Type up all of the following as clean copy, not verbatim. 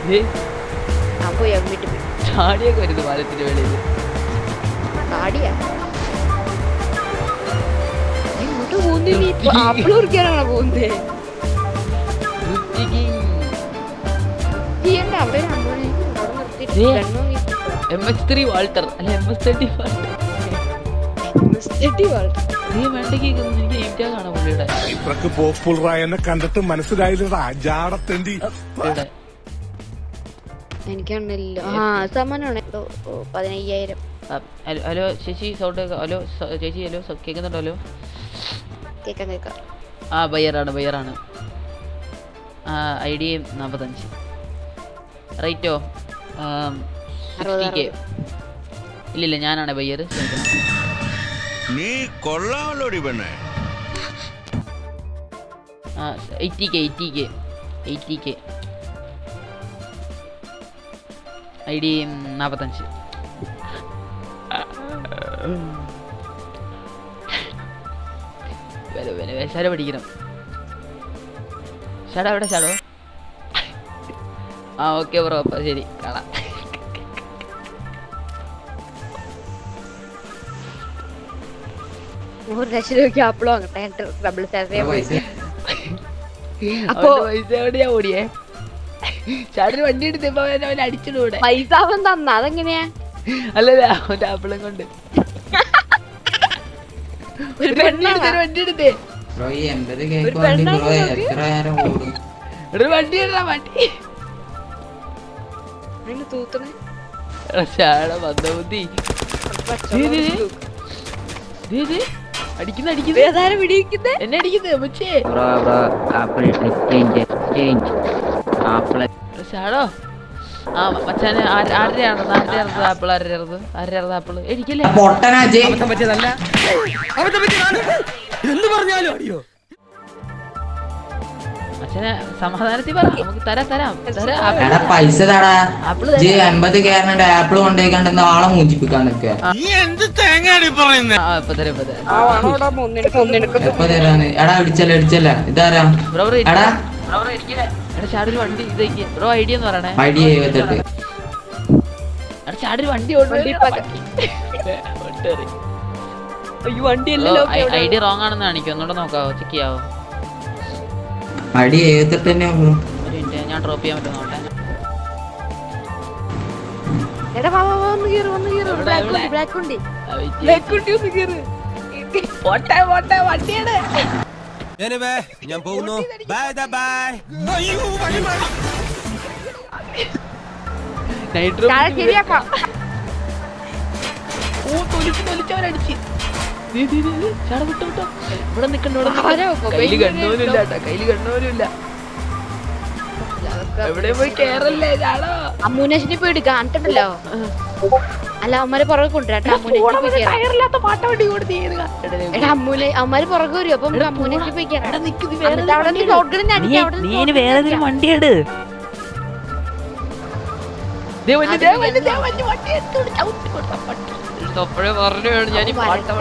പോയി വീട്ടിൽ പോയി ചാടിയൊക്കെ വരുന്നു പാലത്തിന്റെ വെളിയിൽ. ചാടിയാ ഇങ്ങോട്ട് പോകുന്നില്ല. ആപ്പിൾ കുറിക്കാനാണോ പോകുന്നത്? അവിടെ MS3 വാൾട്ടർ അല്ല MS30 ഇത്രക്ക് പോപ്പുലറായെന്നെ കണ്ടിട്ട് മനസ്സിലായില്ലടാ ജാടത്തേണ്ടി. എനിക്കാണല്ലോ സമ്മാനമാണ് 15,000. ഹലോ ചേച്ചി സൗണ്ട്. ഹലോ ചേച്ചി. ഹലോ കേൾക്കുന്നുണ്ടോ? ഹലോ കേക്കാം. ബയ്യറാണ്. ID 45. റേറ്റോ 60K. ഇല്ലില്ല ഞാനാണ് ബയ്യർ. നീ കൊള്ളാമല്ലോടി പെണ്ണേ. 80K. ID 45. ശാലോ പഠിക്കണം. ഷാഡോ എവിടെ? Shadow okay bro. അപ്പൊ ശരി കാണാം. 100 ലക്ഷം രൂപയ്ക്ക് ആപ്പിൾ വാങ്ങട്ടെ. ഡബിൾ സാലറി പൈസ എവിടെയാ ഓടിയേ? ഷാഡിന് വണ്ടി എടുത്തപ്പോ അവൻ അടിച്ചിടൂടെ? പൈസ അവൻ തന്ന അതെങ്ങനെയാ? അല്ലല്ല അവന്റെ ആപ്പിളും കൊണ്ട് വണ്ടി എടുത്തേ. വണ്ടി തൂത്തണേ ബുദ്ധി അടിക്കുന്ന എന്നെ അടിക്കുന്നത് ഷാടോ. മച്ചാന് ആരുടെയാണ് ആപ്പിൾ? ആപ്പിള് എനിക്കല്ലേ അച്ഛനെ സമാധാനത്തിൽ പറ. നമുക്ക് തരാം പൈസ തടാ. 80 കേരള ആപ്പിൾ കൊണ്ടേക്കണ്ടെന്ന് ആളെ മൂഞ്ചിപ്പിക്കാൻ നിൽക്കുക. എപ്പ തരാന്ന്? എടാ ഇടിച്ചല്ല ഇതാരാ? എടാ ചാടൊരു വണ്ടി ബ്രോ ഐഡിയ എന്ന് പറയണേ. ഐഡിയ 78. ചാടൊരു വണ്ടി ഐഡിയ റോങ് ആണെന്ന് കാണിക്കും. ഒന്നുകൂടെ നോക്കാവോ? ചെക്ക് ചെയ്യാവോ? ഐഡിയ 78 തന്നെയാ. ഒരു മിനിറ്റ് ഞാൻ ഡ്രോപ്പ് ചെയ്യാൻ പറ്റുന്നോട്ടെ. ഞാൻ പോകുന്നു. ബൈ. തൊലിച്ചവരടിച്ച് വിട്ടോ. ഇവിടെ നിക്കണ്ട. കയ്യില് കണ്ണൂരില്ല. എവിടെ പോയി കേറല്ലേ ചാടോ. അമ്മൂനേഷിനെ പോയി എടുക്കാം കണ്ടിട്ടല്ലോ. അല്ല അമ്മമാരെ പുറകെ കൊണ്ടുവരാട്ടെ. അമ്മമാര് പുറകെ വരും. അപ്പൊ അമ്മൂനേഷി പോയി വേറെ വണ്ടിയാണ്.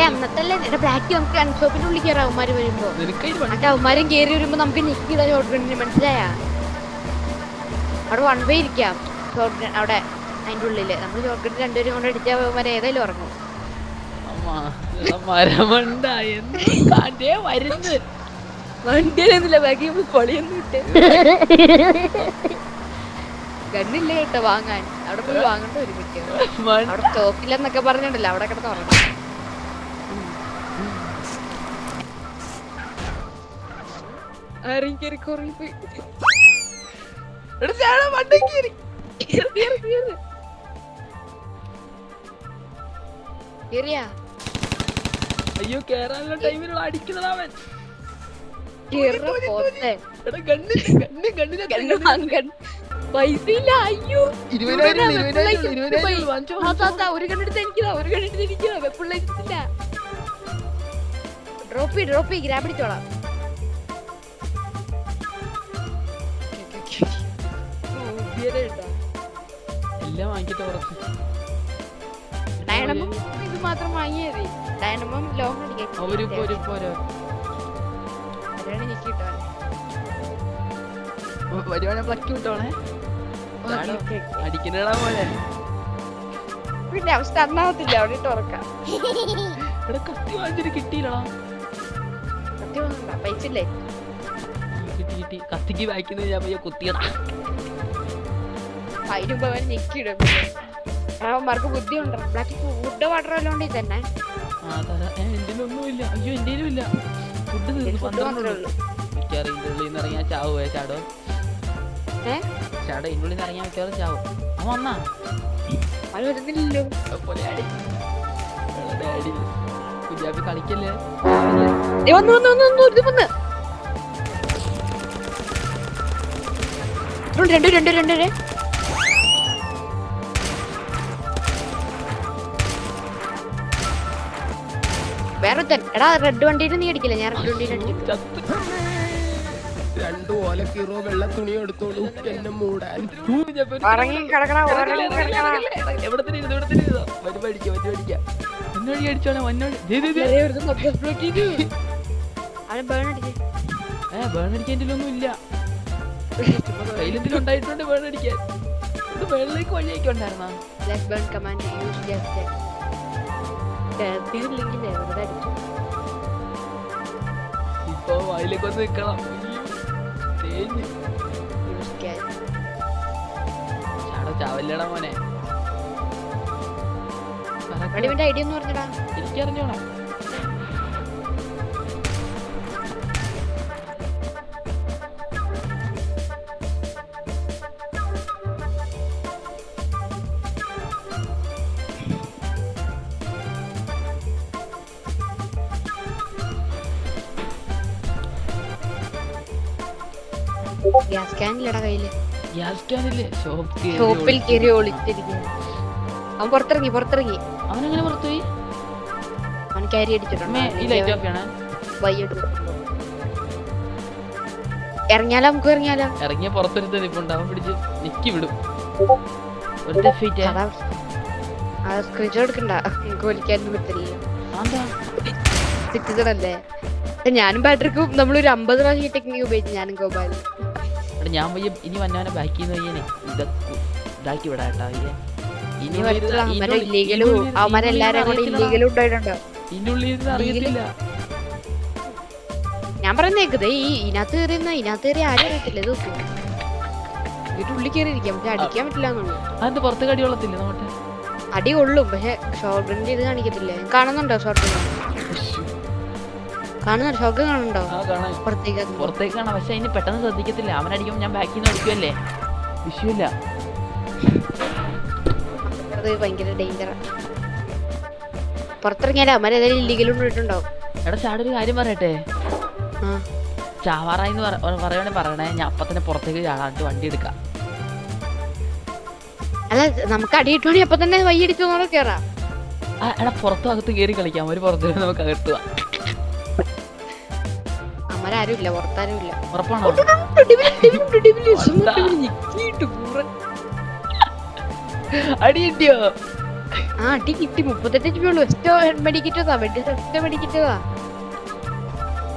അന്നത്തല്ലേ ബ്ലാക്ക് നമുക്ക് അൺഷോപ്പിന്റെ ഉള്ളിൽ കയറാം. അവന്മാര് വരുമ്പോ അവന്മാരും കയറി വരുമ്പോ നമുക്ക് നിക്കിടാൻ ഷോർട്ട് ഗണ്ണിന് മനസ്സിലായ അവിടെ 1 വേ ഇരിക്കാം. ഷോർട്ട് ഗൺ അവിടെ അതിന്റെ ഉള്ളില് നമ്മൾ ഷോർട്ട് ഗണ്ണിന് 2 പേരും കൊണ്ട് അടിച്ചാൽ അവന്മാരെ ഏതായാലും ഉറങ്ങും. വണ്ടിയിലൊന്നുമില്ല ബാക്കി പൊളിയൊന്നും ഇട്ട് ഗണ്ണില്ല കേട്ടോ വാങ്ങാൻ. അവിടെ പോയി വാങ്ങണ്ട ഒരു മിനിറ്റ്. അവിടെ സ്റ്റോക്കില്ലെന്നൊക്കെ പറഞ്ഞിട്ടല്ലോ അവിടെ കിടന്ന് ഉറങ്ങും. അയ്യോ കേറാനുള്ള ടൈമിലുള്ള അടിക്കുന്നവൻ. പൈസ ഇല്ല. അയ്യോ 20,000 ഒരു കണ്ണെടുത്ത് എനിക്കില്ല. വെപ്പിള്ള ഡ്രോപ്പ് ഗ്രാബ് അടിച്ചോളാം. എല്ലാം വാങ്ങിക്കട്ടെ ഉറച്ച്. ഡയണമും ഇത് മാത്രം വാങ്ങിയത്. ഡയണമും ലോങ് അടിക്കാൻ വരുവാനെ പ്ലക്ക് വിട്ടോണേ. അടിക്കണടാ പോലെ പിന്നെ അവസ്ഥ അന്നാവത്തില്ല അവിടെ ഇട്ട് ഉറക്കാം. ഇവിടെ കത്തി വാങ്ങിച്ചിട്ട് കിട്ടിയില്ലടാ. സത്യം ഒന്നുമില്ല, പൈസ ഇല്ലേ? കിട്ടി കത്തിക്ക് വായിക്കുന്നത് ഞാൻ പയ്യെ കുത്തിയടാ. അതിന് മുമ്പ് അവൻ ഞെക്കിയിടും. അവന്മാർക്ക് ബുദ്ധി ഉണ്ടോ? ബ്ലാക്ക് ഫുഡ് വാട്ടർ എല്ലാം ഉണ്ട് തന്നെ. എന്റെ ഒന്നുമില്ല. അയ്യോ എന്റെ ഇല്ല ഫുഡ് തീർന്നു. 12 ഉള്ളൂ. മിക്കവാറും ഇതിന്റെ ഉള്ളിൽ നിന്ന് ഇറങ്ങിയാൽ ചാവുവേ ചാടോ. ചാടോ ഇതിന്റെ ഉള്ളിൽ നിന്ന് ഇറങ്ങിയാൽ മിക്കവാറും ചാവും. അവൻ വന്നാ അത് വരുന്നില്ലല്ലോ. കുഞ്ഞാപ്പി കളിക്കല്ലേ. രണ്ട് വേറെ എടാ റെഡ് വണ്ടിയിൽ നീ അടിക്കില്ല, ഞാൻ റെഡ് വണ്ടിയിൽ അടിക്കും. 2 ഓലക്കീറോ വെള്ള തുണി എടുത്തോളൂ എന്നെ മൂടാൻ. ഉറങ്ങി കിടക്കണ ബേണടിക്കാൻൊന്നും ഇല്ല. ഉണ്ടായിട്ടുണ്ട് ബേണടിക്കാൻ. വെള്ളേക്ക് വഴിയൊക്കെ ഉണ്ടായിരുന്ന ഇപ്പൊ വായിലേക്ക് വന്ന് നിക്കണം. ചാവല്ലടാ മോനെ. ഐഡിയ എന്ന് പറഞ്ഞടാ എനിക്കറിഞ്ഞോളാം. ഗ്യാസ് ക്യാനില്ലടാ കയ്യില്. ഗ്യാസ് ക്യാനില്ലേ? ഷോപ്പിൽ കയറി ഒളിച്ചിരിക്കുന്നു. അവൻ പുറത്തിറങ്ങി. അവനെങ്ങനെ പുറത്തുപോയി? അവൻ ക്യാരി അടിച്ചിട്ടുണ്ട്. ഇറങ്ങിയാലോ? നമുക്ക് ഇറങ്ങിയാലോ? ഇറങ്ങിയ പുറത്തെടുത്ത് നിൽപ്പുണ്ട്. അവൻ പിടിച്ച് നിക്കി വിടും. സ്ക്രീൻഷോട്ട് എടുക്കണ്ട, നമുക്ക് വലിക്കാനും പറ്റില്ലല്ലോ. സിറ്റിസണല്ലേ. ഞാനും ബാറ്ററിക്കും നമ്മളൊരു 50 പ്രാവശ്യം ടെക്നിക്ക് ഉപയോഗിച്ചു. ഞാനും ഗോപാലും. ഞാൻ പയ്യെ ഇനി വന്നവനെ ബാക്കി ഇതാക്കി വിടാട്ടാ. ഇനി അവന്മാരെല്ലാരും കൂടെ ഇല്ലീഗലും ഉണ്ടായിട്ടുണ്ടോ? അറിയത്തില്ല. ഞാൻ പറയുന്നേക്കത് ഇതിനകത്ത് കയറി ആരും അറിയത്തില്ല. ഇത് നോക്കും വീട്ടുള്ളിൽ കയറി ഇരിക്കാം, പക്ഷെ അടിക്കാൻ പറ്റില്ല എന്നുള്ളൂ. അത് പുറത്ത് കടി കൊള്ളത്തില്ല. നോട്ടെ അടി കൊള്ളും, പക്ഷെ ഷോർട്ട് ഗണ്ണിന്റെ ഇത് കാണിക്കത്തില്ല. കാണുന്നുണ്ടോ ഷോർട്ട് ഗൺ? കാണുന്നുണ്ടോ? ഷോർട്ട് ഗൺ കാണുന്നുണ്ടോ? പുറത്തേക്ക് കാണാം, പക്ഷെ അതിന് പെട്ടെന്ന് ശ്രദ്ധിക്കത്തില്ല. അവനടിക്കുമ്പോൾ ഞാൻ ബാക്കിൽ നിന്ന് അടിക്കുമല്ലേ, വിഷയമില്ല. അത് ഭയങ്കര ഡേഞ്ചറാ. പുറത്തിറങ്ങിയാലോ അവന്മാരേതായാലും ഇല്ലീഗലും ഇട്ടുണ്ടാവും. എടാ ചാടൊരു കാര്യം പറയട്ടെ. ചാവാറായിന്ന് പറയണേ പറയണേ. ഞാൻ അപ്പൊ തന്നെ പുറത്തേക്ക് ചാടാണ്ട് വണ്ടി എടുക്കാം. അല്ല നമുക്ക് അടി കിട്ടുവാണി അപ്പൊ തന്നെ വയ്യടിച്ചു കേറാം. എടാ പുറത്തും അകത്തും കയറി കളിക്കാം. ഒരു പുറത്ത് നമുക്ക് അകത്തുക. അമ്മരാരും ഇല്ല, പുറത്താരും ഇല്ല. ഉറപ്പാണോ? അടി കിട്ടിയോ? ആ അടി കിട്ടി. 38 HP മെഡിക്കിറ്റതാ. മെഡിക്കിറ്റതാ.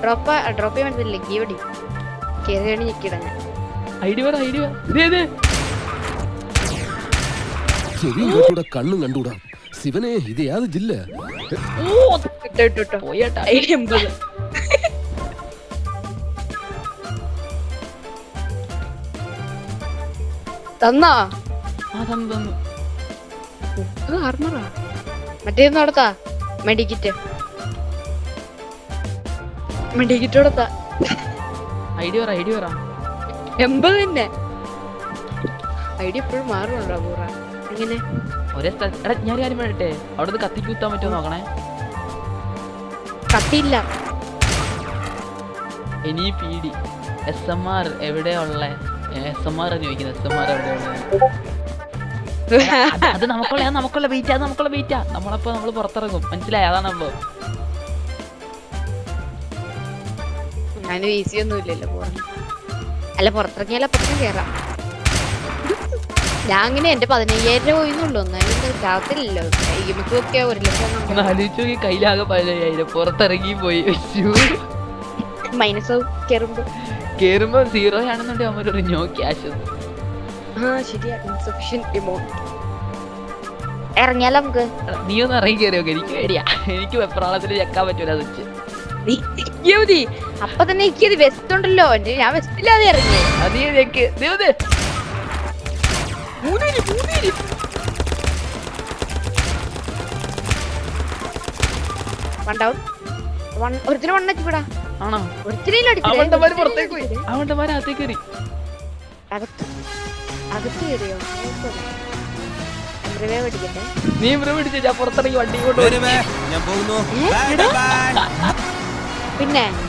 ഡ്രോപ്പ് ചെയ്യാൻ പറ്റില്ല. ഗീവടി കേറിയാണ് ഞെക്കിടാൻ. കണ്ണും കണ്ടൂടാ ശിവനെ. ഇത് യാത് ജില്ല തന്നോ? തന്നു. ആർമറാ മറ്റേന്ന് കൊടുത്താ? മെഡിക്കിറ്റ് കൊടുത്താ? ഐഡിയ പറ. 80 തന്നെ. ഐഡിയ എപ്പോഴും മാറുന്നുണ്ടോ പൂറ? എങ്ങനെ ഒരേ സ്ഥലത്ത്? എടാ ഞാൻ കാര്യം പറയട്ടെ, അവിടെ നിന്ന് കത്തിക്ക് കുത്താൻ പറ്റുമോ നോക്കണേ. കത്തിയില്ല. ഇനി PD SMR എവിടെയാ ഉള്ളേ? SMR ചോദിക്കുന്നത്. SMR എവിടെയുള്ള? അത് നമുക്കുള്ള ബീറ്റാ. നമ്മളപ്പോ നമ്മള് പുറത്തിറങ്ങും, മനസ്സിലായി? അതാണ് അപ്പൊ. അതിന് ഈസി ഒന്നും ഇല്ലല്ലോ പോവാൻ. അല്ല പുറത്തിറങ്ങിയാലും അപ്പുറത്തും കേറാം. ഞാൻ അങ്ങനെ എന്റെ 15,000 രൂപ പോയിന്നുള്ളൂ. ഒന്നും ചാത്തില്ലല്ലോ. ഒക്കെ 1 ലക്ഷം ആലോചിച്ചു. കയ്യിലാകെ 15,000. പുറത്തിറങ്ങി പോയി. മൈനസ് കേറുമ്പോ 0 ആണെന്നുണ്ടെങ്കിൽ അവരൊരു നോ ക്യാഷ്. ശരിയാ ഇൻസഫിഷ്യന്റ് എമൗണ്ട്. ഇറങ്ങിയാലോ നമുക്ക്? നീ ഒന്ന് ഇറങ്ങി കയറിയോ? എനിക്ക് പേടിയാ. എനിക്ക് വെപ്രാളത്തിൽ ചെക്കാൻ പറ്റൂല സ്വിച്ച്. മതി അപ്പൊ തന്നെ എനിക്ക് വെസ്റ്റ് ഉണ്ടല്ലോ. ഞാൻ വെസ്റ്റില്ലാതെ ഇറങ്ങി. നീ ചെക്ക്. ഒരുത്തിനെ വണ്ണൂടാ. ആണോ? ഒരുത്തിനും അവണ്ടമാര് പുറത്തേക്ക് പോയി. അവണ്ടമാര് അകത്തേക്ക് കയറി. അകത്ത് കയറിയോ? പഠിക്കട്ടെ. നീ ഇവിടെ പിടിച്ചു. ഞാൻ പുറത്തിറങ്ങി വണ്ടി കൊണ്ട് ഞാൻ പോകുന്നു. Bye bye. പിന്നെ